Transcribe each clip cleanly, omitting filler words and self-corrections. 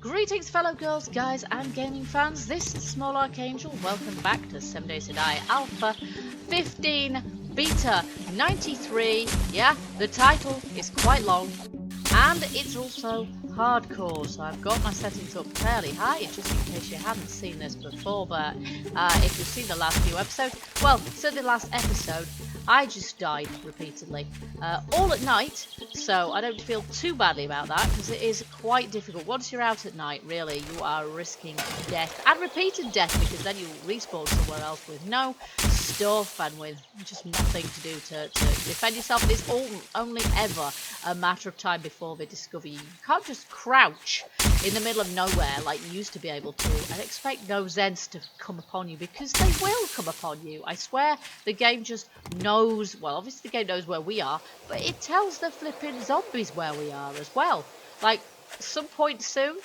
Greetings fellow girls, guys and gaming fans, this is Small Archangel. Welcome back to 7 Days to Die Alpha 15 Beta 93. Yeah, the title is quite long and it's also hardcore, so I've got my settings up fairly high just in case you haven't seen this before. But if you've seen the last few episodes, well, so the last episode I just died repeatedly, all at night, so I don't feel too badly about that because it is quite difficult. Once you're out at night, really, you are risking death and repeated death because then you respawn somewhere else with no stuff and with just nothing to do to defend yourself. It is only ever a matter of time before they discover you. You can't just crouch in the middle of nowhere like you used to be able to and expect no Zeds to come upon you, because they will come upon you. I swear the game just knows, well, obviously the game knows where we are, but it tells the flipping zombies where we are as well. Like, some point soon,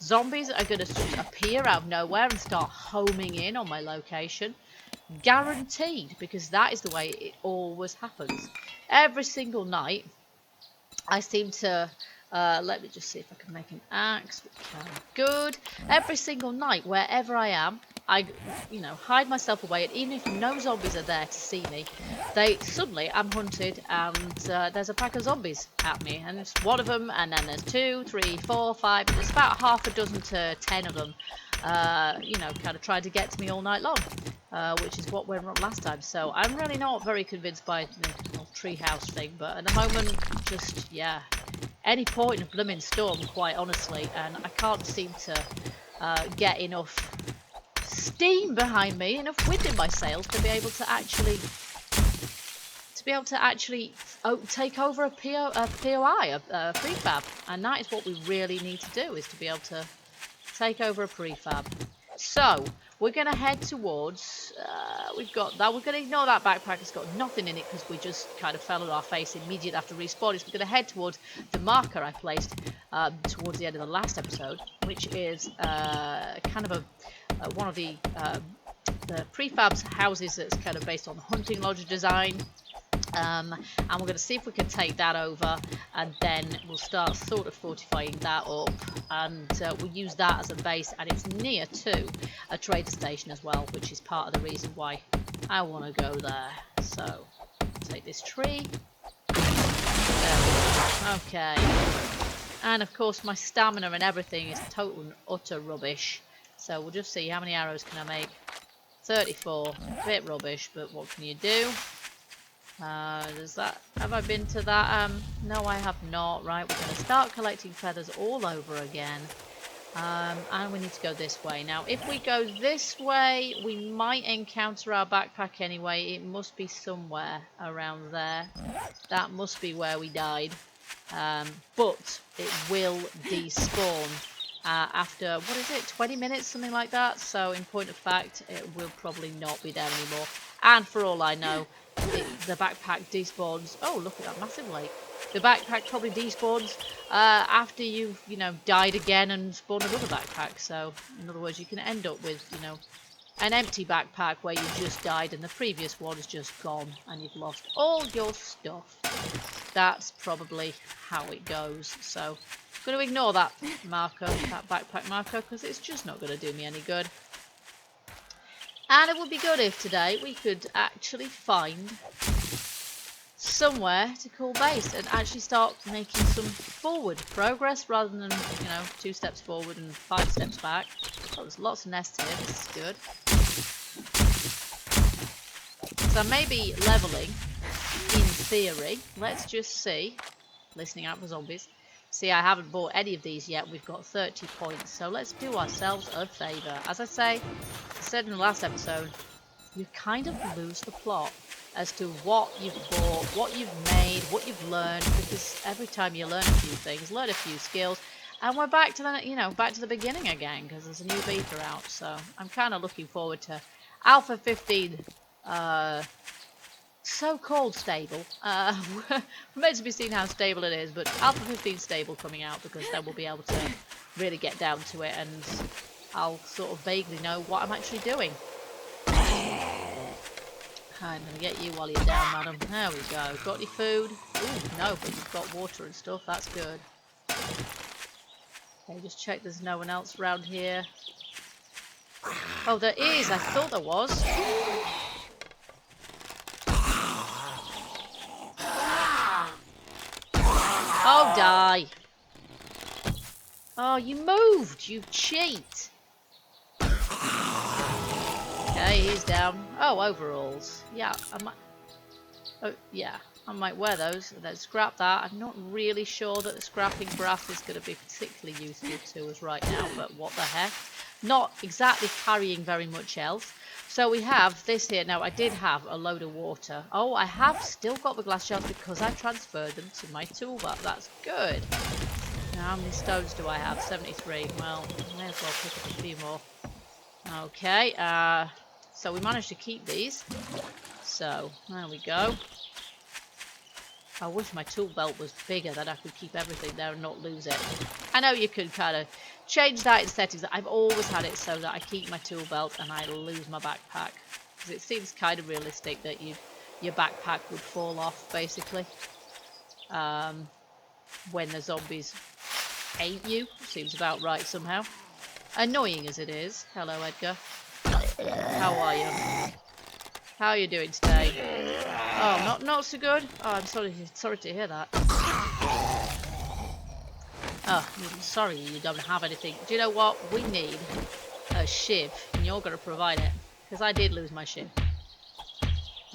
zombies are going to just appear out of nowhere and start homing in on my location. Guaranteed, because that is the way it always happens. Every single night, I seem to, let me just see if I can make an axe. Good. Every single night, wherever I am, I, hide myself away, and even if no zombies are there to see me, suddenly I'm hunted, and there's a pack of zombies at me, and it's one of them, and then there's 2, 3, 4, 5, and there's about half a dozen to 10 of them, kind of trying to get to me all night long, which is what went wrong last time. So I'm really not very convinced by the whole treehouse thing, but at the moment, just, yeah, any point in a blooming storm, quite honestly, and I can't seem to get enough steam behind me, enough wind in my sails to be able to actually take over a POI, a prefab, and that is what we really need to do, is to be able to take over a prefab. So we're going to head towards, we've got that, we're going to ignore that backpack, it's got nothing in it because we just kind of fell on our face immediately after respawning. So we're going to head towards the marker I placed towards the end of the last episode, which is kind of one of the prefab's houses that's kind of based on the hunting lodge design. And we're going to see if we can take that over, and then we'll start sort of fortifying that up, and we'll use that as a base, and it's near to a trader station as well, which is part of the reason why I want to go there. So take this tree. Okay, and of course my stamina and everything is total and utter rubbish, so we'll just see how many arrows can I make. 34, a bit rubbish, but what can you do? Does that, have I been to that? No, I have not. Right, we're going to start collecting feathers all over again, and we need to go this way. Now if we go this way, we might encounter our backpack anyway. It must be somewhere around there. That must be where we died, but it will despawn after, what is it, 20 minutes, something like that. So in point of fact, it will probably not be there anymore, and for all I know, the backpack despawns. Oh, look at that massive lake. The backpack probably despawns after you've, died again and spawned another backpack. So, in other words, you can end up with, an empty backpack where you just died and the previous one is just gone and you've lost all your stuff. That's probably how it goes. So, I'm going to ignore that marker, that backpack marker, because it's just not going to do me any good. And it would be good if today we could actually find somewhere to call base and actually start making some forward progress rather than, 2 steps forward and 5 steps back. Oh, there's lots of nests here. This is good. So maybe leveling, in theory. Let's just see. Listening out for zombies. See, I haven't bought any of these yet. We've got 30 points. So let's do ourselves a favour. As I said in the last episode, you kind of lose the plot as to what you've bought, what you've made, what you've learned, because every time you learn a few things, learn a few skills, and we're back to the, back to the beginning again, because there's a new beta out. So I'm kind of looking forward to Alpha 15, so-called stable. Remains to be seen how stable it is, but Alpha 15 stable coming out, because then we'll be able to really get down to it, and I'll sort of vaguely know what I'm actually doing. I'm going to get you while you're down, madam. There we go. Got any food? Ooh, no, but you've got water and stuff. That's good. Okay, just check there's no one else around here. Oh, there is. I thought there was. Oh, die. Oh, you moved. You cheat. Okay, he's down. Oh, overalls. Yeah, I might... Oh, yeah. I might wear those. Let's scrap that. I'm not really sure that the scrapping brass is going to be particularly useful to us right now, but what the heck. Not exactly carrying very much else. So we have this here. Now, I did have a load of water. Oh, I have still got the glass shells because I transferred them to my toolbar. That's good. Now, how many stones do I have? 73. Well, I may as well pick up a few more. Okay, so we managed to keep these. So, there we go. I wish my tool belt was bigger, that I could keep everything there and not lose it. I know you could kind of change that in settings. I've always had it so that I keep my tool belt and I lose my backpack. Because it seems kind of realistic that your backpack would fall off, basically. When the zombies ate you. Seems about right somehow. Annoying as it is. Hello, Edgar. How are you? How are you doing today? Oh, not so good. Oh, I'm sorry to hear that. Oh, I'm sorry you don't have anything. Do you know what? We need a shiv, and you're going to provide it, because I did lose my shiv.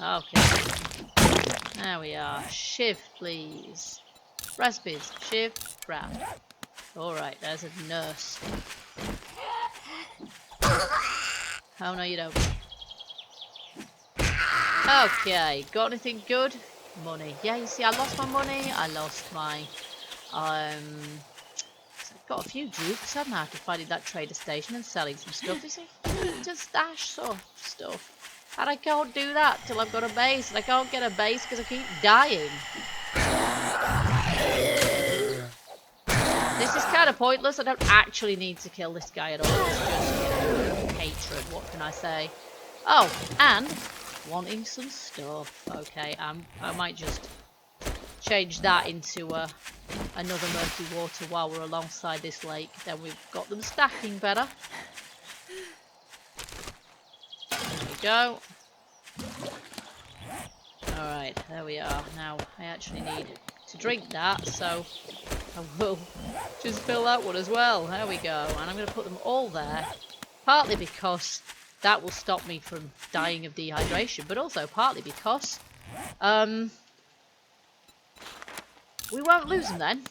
Okay. There we are. Shiv, please. Recipes. Shiv. Craft. Alright, there's a nurse. Oh, no, you don't. Okay, got anything good? Money. Yeah, you see, I lost my money. I lost my... got a few dupes, haven't I, after finding that trader station and selling some stuff. You see, just stash stuff. And I can't do that till I've got a base. And I can't get a base because I keep dying. This is kind of pointless. I don't actually need to kill this guy at all. It's just, you know, hatred. What can I say? Oh, and wanting some stuff. Okay, I might just change that into another murky water while we're alongside this lake. Then we've got them stacking better. There we go. Alright, there we are. Now, I actually need to drink that, so I will just fill that one as well. There we go. And I'm going to put them all there. Partly because that will stop me from dying of dehydration, but also partly because we won't lose them then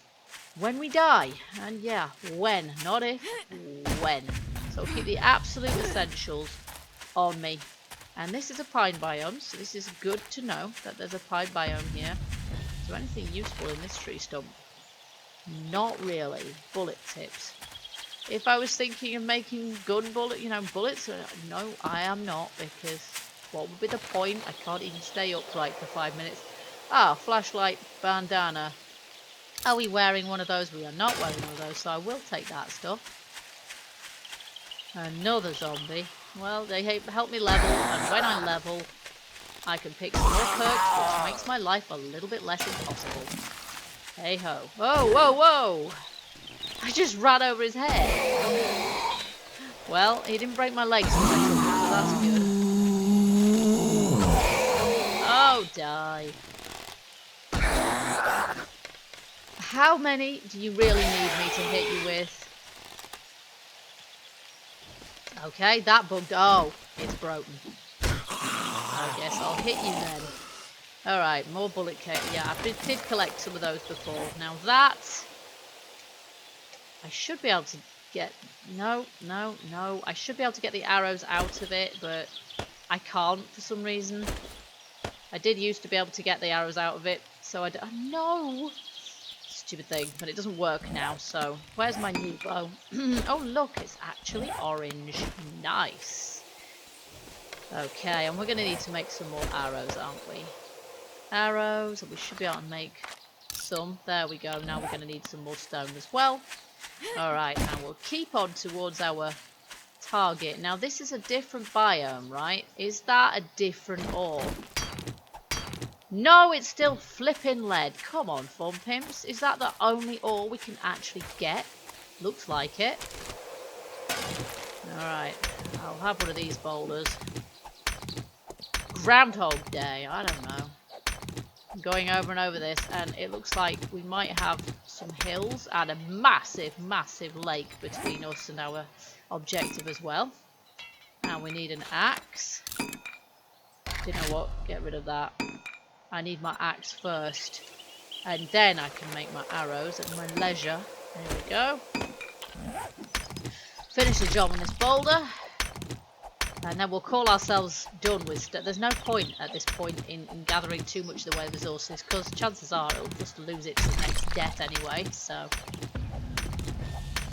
when we die. And yeah, when, not if, when. So I'll keep the absolute essentials on me. And this is a pine biome, so this is good to know that there's a pine biome here. Is there anything useful in this tree stump? Not really. Bullet tips. If I was thinking of making bullets, no, I am not, because what would be the point? I can't even stay upright for 5 minutes. Ah, flashlight, bandana. Are we wearing one of those? We are not wearing one of those, so I will take that stuff. Another zombie. Well, they help me level, and when I level, I can pick some more perks, which makes my life a little bit less impossible. Hey ho. Whoa, whoa, whoa! I just ran over his head. Well, he didn't break my legs, so that's good. Oh, die. How many do you really need me to hit you with? Okay, that bugged. Oh, it's broken. I guess I'll hit you then. Alright, more bullet cake. Yeah, I did collect some of those before. Now that... I should be able to get... No. I should be able to get the arrows out of it, but I can't for some reason. I did used to be able to get the arrows out of it, so I... No! Stupid thing, but it doesn't work now, so... Where's my new bow? Oh, look, it's actually orange. Nice. Okay, and we're going to need to make some more arrows, aren't we? Arrows, and we should be able to make some. There we go. Now we're going to need some more stone as well. Alright, now we'll keep on towards our target. Now this is a different biome, right? Is that a different ore? No, it's still flipping lead. Come on, fun pimps. Is that the only ore we can actually get? Looks like it. Alright, I'll have one of these boulders. Groundhog Day, I don't know. I'm going over and over this, and it looks like we might have some hills and a massive, massive lake between us and our objective as well. Now we need an axe. You know what? Get rid of that. I need my axe first, and then I can make my arrows at my leisure. There we go. Finish the job on this boulder, and then we'll call ourselves done with stuff. There's no point at this point in gathering too much in the way of resources, because chances are it'll just lose it to the next death anyway. So,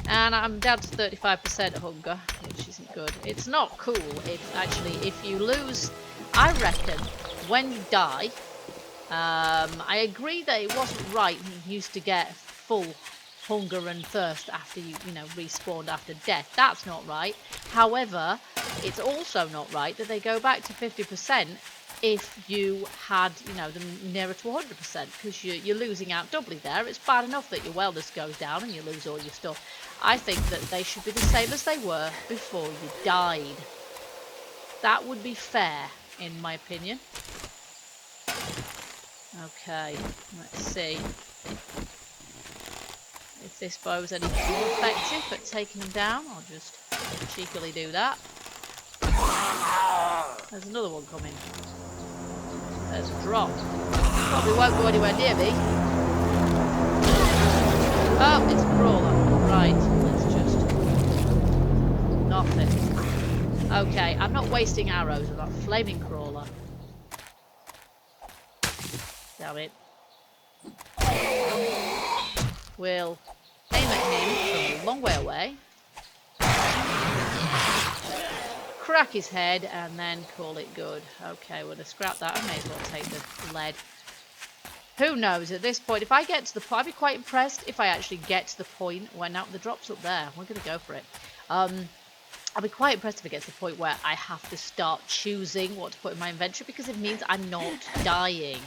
and I'm down to 35% hunger, which isn't good. It's not cool if you lose. I reckon when you die, I agree that it wasn't right. You used to get full hunger and thirst after you respawned after death. That's not right. However, it's also not right that they go back to 50% if you had them nearer to 100%, because you're losing out doubly there. It's bad enough that your wellness goes down and you lose all your stuff. I think that they should be the same as they were before you died. That would be fair, in my opinion. Okay, let's see if this bow's any more effective at taking them down. I'll just cheekily do that. There's another one coming. There's a drop. Probably won't go anywhere near me. Oh, it's a crawler. Right, let's just... Nothing. Okay, I'm not wasting arrows with that flaming crawler. Damn it. We'll aim at him from a long way away. Crack his head and then call it good. Okay, we're going to scrap that. I may as well take the lead. Who knows at this point? If I get to the point, I'd be quite impressed if I actually get to the point where now the drop's up there. We're going to go for it. I'll be quite impressed if it gets to the point where I have to start choosing what to put in my inventory, because it means I'm not dying,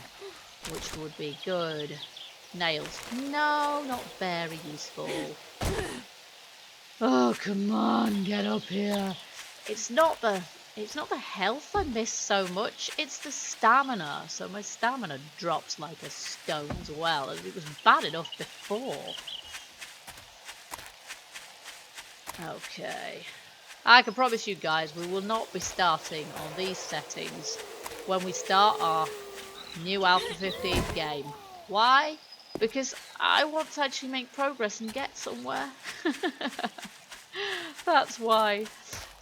which would be good. Nails. No, not very useful. Oh, come on, get up here. It's not the health I miss so much, it's the stamina. So my stamina drops like a stone as well, and it was bad enough before. Okay. I can promise you guys we will not be starting on these settings when we start our new Alpha 15 game. Why? Because I want to actually make progress and get somewhere. That's why.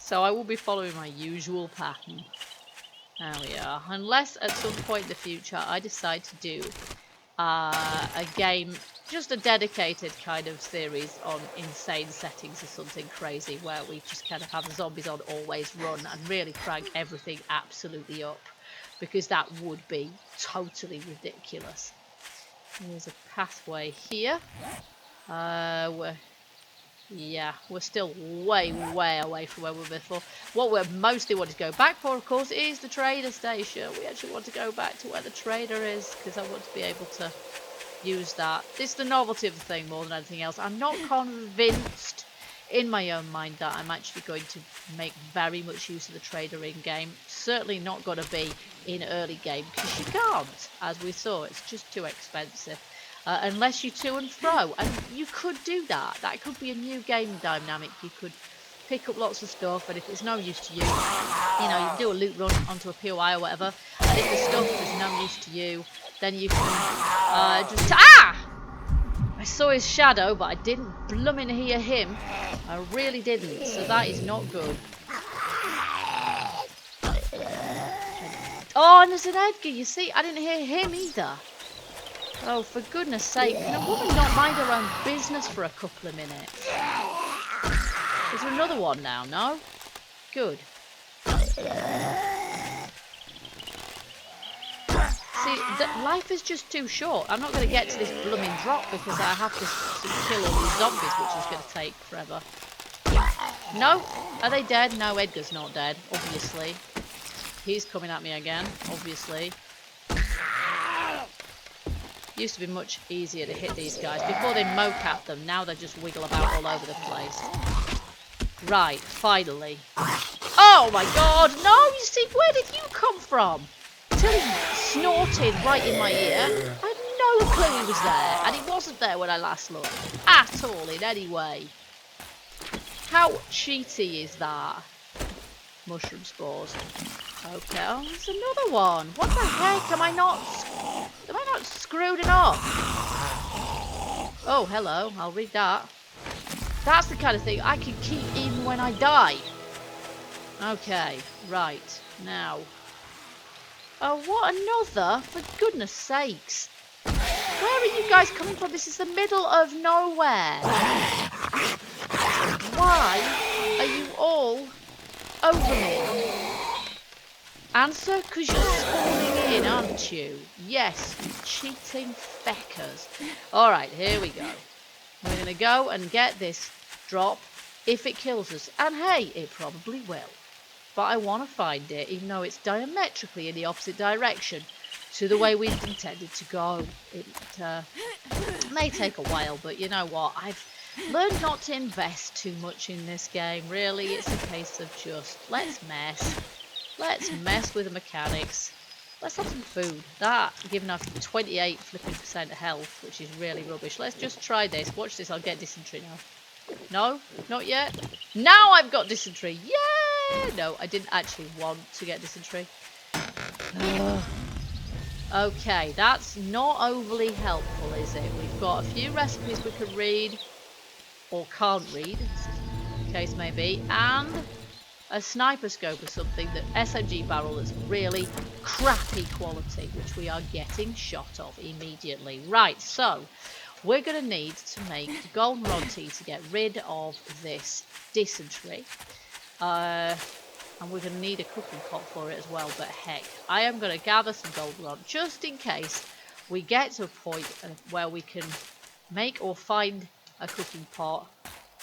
So I will be following my usual pattern. There we are. Unless at some point in the future I decide to do a game, just a dedicated kind of series on insane settings or something crazy, where we just kind of have the zombies on always run and really crank everything absolutely up, because that would be totally ridiculous. There's a pathway here. We're still way away from where we were before. What we're mostly wanting to go back for, of course, is the trader station. We actually want to go back to where the trader is, because I want to be able to use that. It's the novelty of the thing more than anything else. I'm not convinced in my own mind that I'm actually going to make very much use of the trader in game. Certainly not going to be in early game, because you can't, as we saw. It's just too expensive. Unless you to and fro, and you could do that. That could be a new game dynamic. You could pick up lots of stuff, and if it's no use to you, you can do a loot run onto a POI or whatever, and if the stuff is no use to you, then you can just... I saw his shadow, but I didn't blooming hear him. I really didn't, so that is not good. Oh, and there's an Edgar, you see? I didn't hear him either. Oh, for goodness sake, can a woman not mind her own business for a couple of minutes? Is there another one now? No? Good. See, life is just too short. I'm not going to get to this blooming drop because I have to kill all these zombies, which is going to take forever. No? Are they dead? No, Edgar's not dead, obviously. He's coming at me again, obviously. Used to be much easier to hit these guys. Before they mocap them, now they just wiggle about all over the place. Right, finally. Oh my god, no! You see, where did you come from? Until he snorted right in my ear. I had no clue he was there. And he wasn't there when I last looked. At all, in any way. How cheaty is that? Mushroom spores. Okay, oh, there's another one. What the heck? Am I not screwed enough? Oh, hello. I'll read that. That's the kind of thing I can keep even when I die. Okay, right. Now. Oh, what another? For goodness sakes. Where are you guys coming from? This is the middle of nowhere. Why are you all over me? Answer, because you're spawning in, aren't you? Yes, you cheating feckers. Alright, here we go. We're going to go and get this drop if it kills us. And hey, it probably will. But I want to find it, even though it's diametrically in the opposite direction to the way we've intended to go. It may take a while, but you know what? I've learned not to invest too much in this game. Really, it's a case of just, let's mess. Let's mess with the mechanics. Let's have some food. That, given I've 28 flipping% health, which is really rubbish. Let's just try this. Watch this, I'll get dysentery now. No? Not yet? Now I've got dysentery! Yeah! No, I didn't actually want to get dysentery. Okay, that's not overly helpful, is it? We've got a few recipes we can read, or can't read, as the case may be, and a sniper scope or something, that SMG barrel that's really crappy quality, which we are getting shot of immediately. Right, so we're going to need to make golden rod tea to get rid of this dysentery. And we're going to need a cooking pot for it as well, but heck, I am going to gather some golden rod just in case we get to a point where we can make or find a cooking pot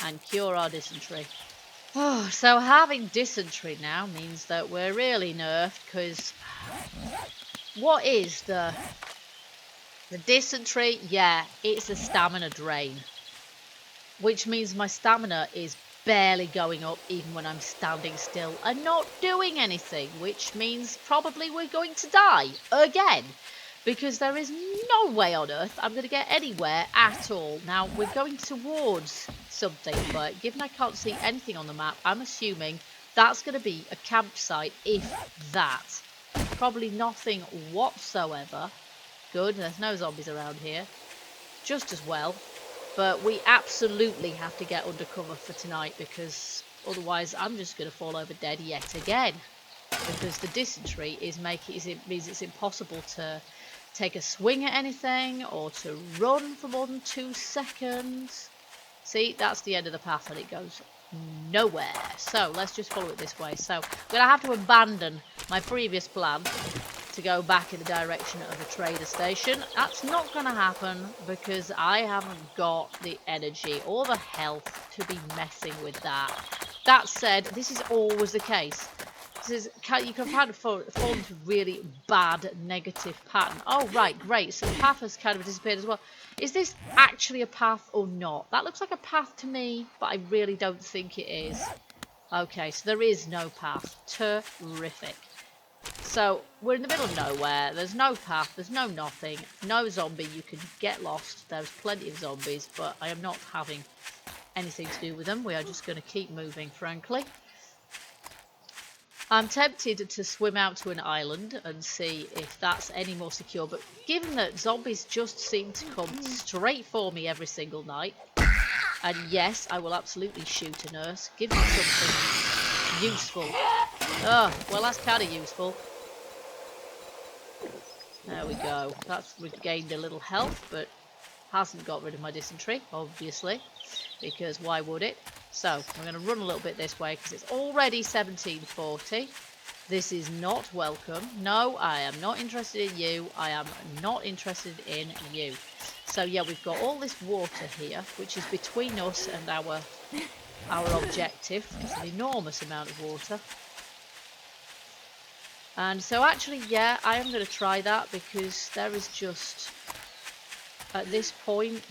and cure our dysentery. Oh, so having dysentery now means that we're really nerfed, because what is the dysentery? Yeah, it's a stamina drain, which means my stamina is barely going up even when I'm standing still and not doing anything, which means probably we're going to die again, because there is no way on earth I'm going to get anywhere at all. Now, we're going towards something, but given I can't see anything on the map, I'm assuming that's going to be a campsite, if that. Probably nothing whatsoever. Good, there's no zombies around here. Just as well. But we absolutely have to get undercover for tonight, because otherwise I'm just going to fall over dead yet again. Because the dysentery means it's impossible to take a swing at anything or to run for more than 2 seconds. See, that's the end of the path and it goes nowhere. So let's just follow it this way. So I'm going to have to abandon my previous plan to go back in the direction of a trader station. That's not going to happen because I haven't got the energy or the health to be messing with that. That said, this is always the case. You can kind of fall into really bad negative pattern. Oh, right, great. So the path has kind of disappeared as well. Is this actually a path or not? That looks like a path to me, but I really don't think it is. Okay, so there is no path. Terrific. So we're in the middle of nowhere. There's no path. There's no nothing. No zombie. You can get lost. There's plenty of zombies, but I am not having anything to do with them. We are just going to keep moving, frankly. I'm tempted to swim out to an island and see if that's any more secure, but given that zombies just seem to come straight for me every single night, and yes, I will absolutely shoot a nurse, give me something useful. Oh, well, that's kind of useful. There we go. That's regained a little health, but hasn't got rid of my dysentery, obviously, because why would it? So, we're going to run a little bit this way because it's already 17:40. This is not welcome. No, I am not interested in you. I am not interested in you. So, yeah, we've got all this water here, which is between us and our objective. It's an enormous amount of water. And so, actually, yeah, I am going to try that because there is just at this point,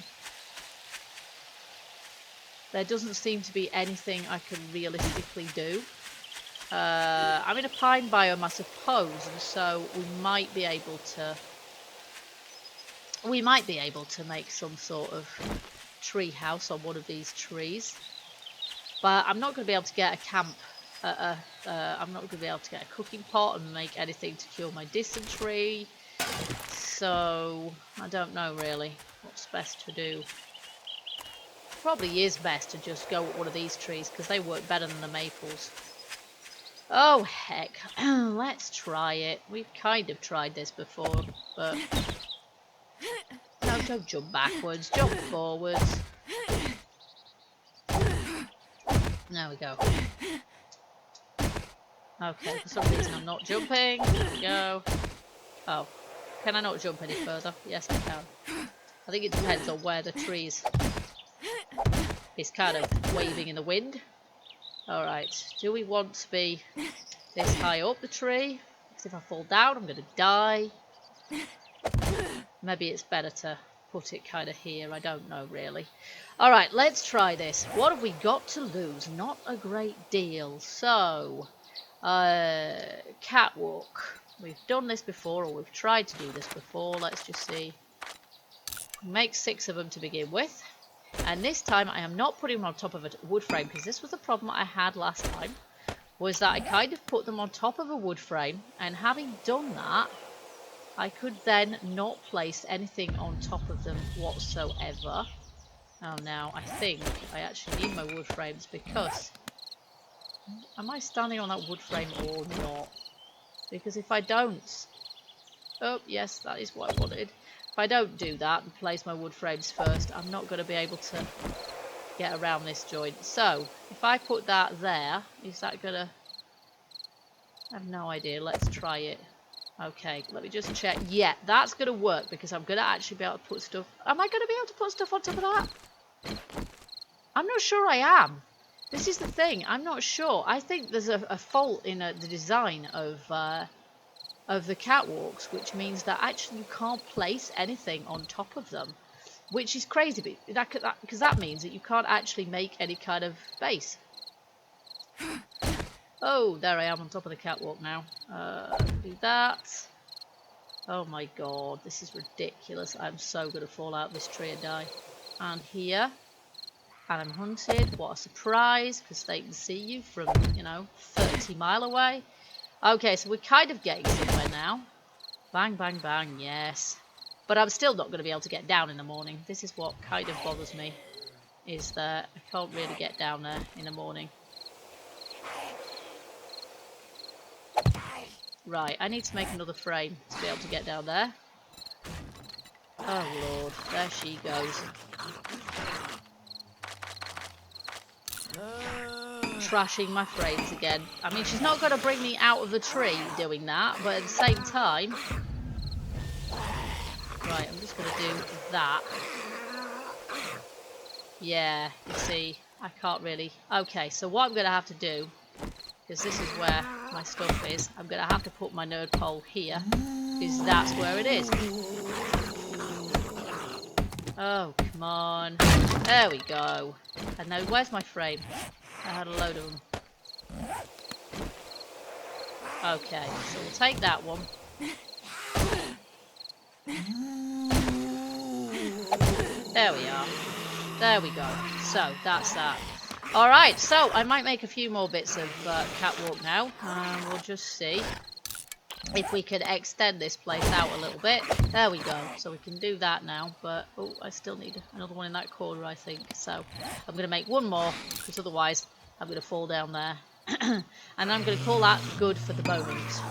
there doesn't seem to be anything I can realistically do. I'm in a pine biome, I suppose, and so we might be able to make some sort of tree house on one of these trees. But I'm not going to be able to get a camp. I'm not going to be able to get a cooking pot and make anything to cure my dysentery. So I don't know really what's best to do. Probably is best to just go with one of these trees because they work better than the maples. Oh heck, let's try it. We've kind of tried this before, but no, don't jump backwards, jump forwards. There we go. Okay, for some reason I'm not jumping. There we go. Oh, can I not jump any further? Yes, I can. I think it depends on where the tree is kind of waving in the wind. Alright, do we want to be this high up the tree? Because if I fall down, I'm going to die. Maybe it's better to put it kind of here. I don't know, really. Alright, let's try this. What have we got to lose? Not a great deal. So, catwalk. We've done this before, or we've tried to do this before. Let's just see. Make 6 of them to begin with. And this time I am not putting them on top of a wood frame, because this was the problem I had last time, was that I kind of put them on top of a wood frame, and having done that, I could then not place anything on top of them whatsoever. Oh, now I think I actually need my wood frames, because am I standing on that wood frame or not? Because if I don't, oh yes, that is what I wanted. If I don't do that and place my wood frames first, I'm not going to be able to get around this joint. So, if I put that there, is that going to... I have no idea. Let's try it. Okay, let me just check. Yeah, that's going to work because I'm going to actually be able to put stuff... Am I going to be able to put stuff on top of that? I'm not sure I am. This is the thing. I'm not sure. I think there's a fault in the design of the catwalks, which means that actually you can't place anything on top of them, which is crazy, because that means that you can't actually make any kind of base. Oh, there I am on top of the catwalk now. Do that. Oh my god, this is ridiculous. I'm so going to fall out this tree and die. And here, and I'm hunted. What a surprise, because they can see you from, 30 mile away. Okay, so we're kind of getting somewhere now. Bang, bang, bang, yes. But I'm still not going to be able to get down in the morning. This is what kind of bothers me, is that I can't really get down there in the morning. Right, I need to make another frame to be able to get down there. Oh lord, there she goes. Trashing my frames again. I mean, she's not going to bring me out of the tree doing that, but at the same time... Right, I'm just going to do that. Yeah, you see, I can't really... Okay, so what I'm going to have to do, because this is where my stuff is, I'm going to have to put my nerd pole here, because that's where it is. Oh, come on. There we go. And now, where's my frame? I had a load of them. Okay, so we'll take that one. There we are. There we go. So, that's that. Alright, so I might make a few more bits of catwalk now. We'll just see if we can extend this place out a little bit. There we go. So we can do that now. But, oh, I still need another one in that corner, I think. So, I'm going to make one more, because otherwise I'm going to fall down there. And I'm going to call that good for the moment.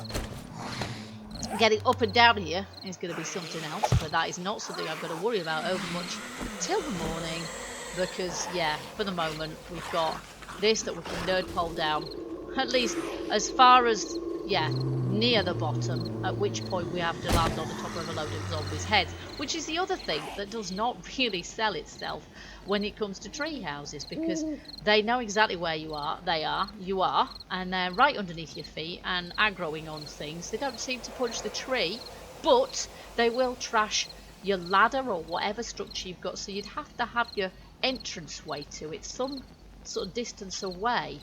Getting up and down here is going to be something else, but that is not something I've got to worry about over much till the morning, because, yeah, for the moment, we've got this that we can nerd pole down, at least as far as, yeah, near the bottom, at which point we have to land on the top of a load of zombies' heads, which is the other thing that does not really sell itself when it comes to tree houses, because they know exactly where you are, and they're right underneath your feet and aggroing on things. They don't seem to punch the tree, but they will trash your ladder or whatever structure you've got. So you'd have to have your entrance way to it some sort of distance away,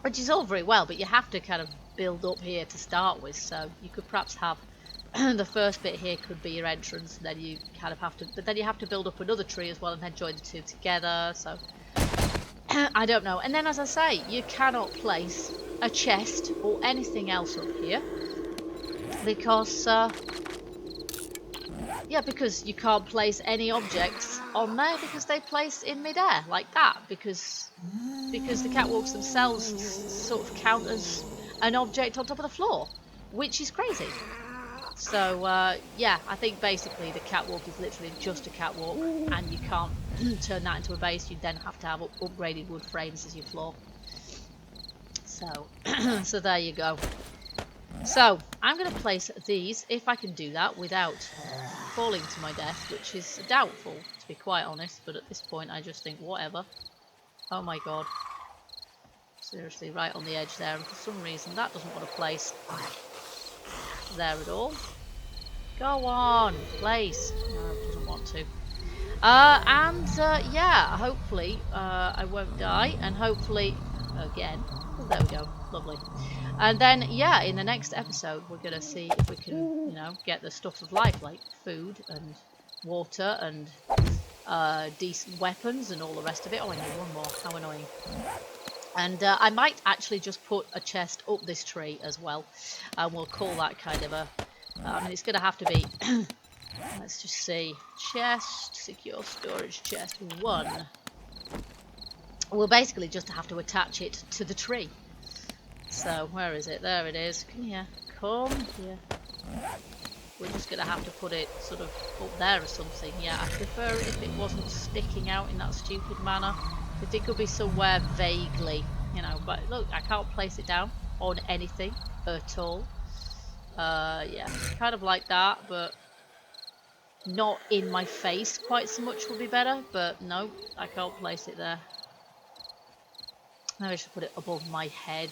which is all very well, but you have to kind of build up here to start with. So you could perhaps have the first bit here could be your entrance, and then you kind of have to, but then you have to build up another tree as well and then join the two together. So I don't know. And then, as I say, you cannot place a chest or anything else up here because yeah, because you can't place any objects on there because they place in midair like that, because the catwalks themselves sort of count as an object on top of the floor, which is crazy. So yeah, I think basically the catwalk is literally just a catwalk, and you can't turn that into a base. You then have to have upgraded wood frames as your floor. So so there you go. So I'm going to place these, if I can do that without falling to my death, which is doubtful, to be quite honest, but at this point I just think whatever. Oh my god. Seriously, right on the edge there, and for some reason that doesn't want to place there at all. Go on, place. No, it doesn't want to. Yeah, hopefully I won't die, and hopefully again. Oh, there we go, lovely. And then yeah, in the next episode we're gonna see if we can, you know, get the stuff of life like food and water and decent weapons and all the rest of it. Oh, I need one more. How annoying. And I might actually just put a chest up this tree as well, and we'll call that kind of a I mean, it's going to have to be let's just see, chest, secure storage chest 1. We'll basically just have to attach it to the tree. So where is it? There it is. Come here, come here. We're just going to have to put it sort of up there or something. Yeah, I prefer it if it wasn't sticking out in that stupid manner. If it could be somewhere vaguely, you know. But look, I can't place it down on anything at all. Yeah, kind of like that, but not in my face quite so much would be better. But no, I can't place it there. Maybe I should put it above my head.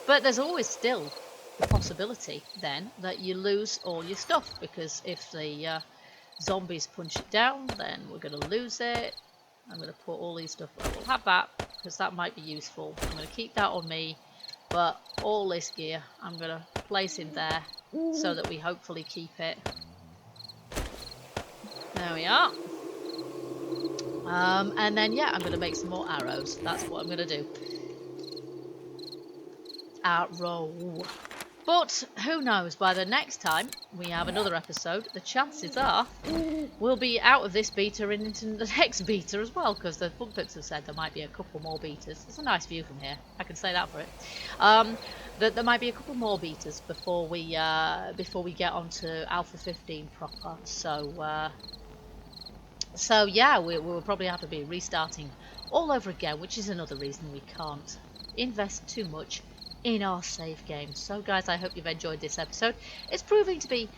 But there's always still the possibility then that you lose all your stuff, because if the zombies punch it down, then we're going to lose it. I'm going to put all these stuff, we'll have that because that might be useful. I'm going to keep that on me, but all this gear I'm going to place in there so that we hopefully keep it. There we are. And then yeah, I'm going to make some more arrows. That's what I'm going to do. Arrow. But who knows, by the next time we have another episode, the chances are we'll be out of this beta and into the next beta as well, because the Bumpets have said there might be a couple more betas. It's a nice view from here, I can say that for it. That there might be a couple more betas before we get onto Alpha 15 proper. So yeah, we'll probably have to be restarting all over again, which is another reason we can't invest too much in our save game. So guys, I hope you've enjoyed this episode. It's proving to be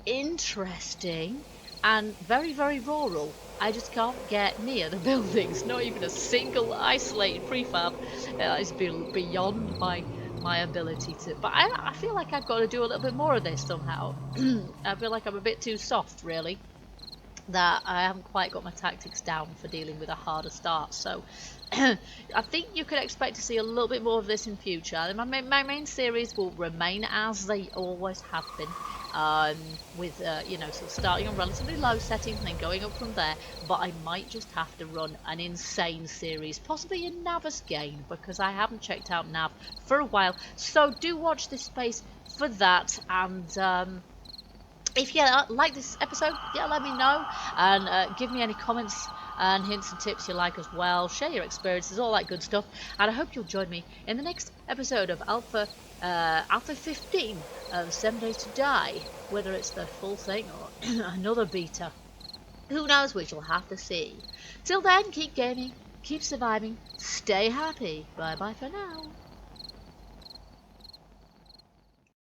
interesting and very, very rural. I just can't get near the buildings, not even a single isolated prefab is beyond my ability to. But I feel like I've got to do a little bit more of this somehow. I feel like I'm a bit too soft, really, that I haven't quite got my tactics down for dealing with a harder start. So I think you could expect to see a little bit more of this in future. My main series will remain as they always have been, with you know, sort of starting on relatively low settings and then going up from there. But I might just have to run an insane series, possibly in Nav's game, because I haven't checked out Nav for a while. So do watch this space for that. And if you like this episode, yeah, let me know, and give me any comments and hints and tips you like as well. Share your experiences, all that good stuff. And I hope you'll join me in the next episode of Alpha 15 of 7 Days to Die, whether it's the full thing or another beta. Who knows? We shall have to see. Till then, keep gaming, keep surviving, stay happy. Bye bye for now.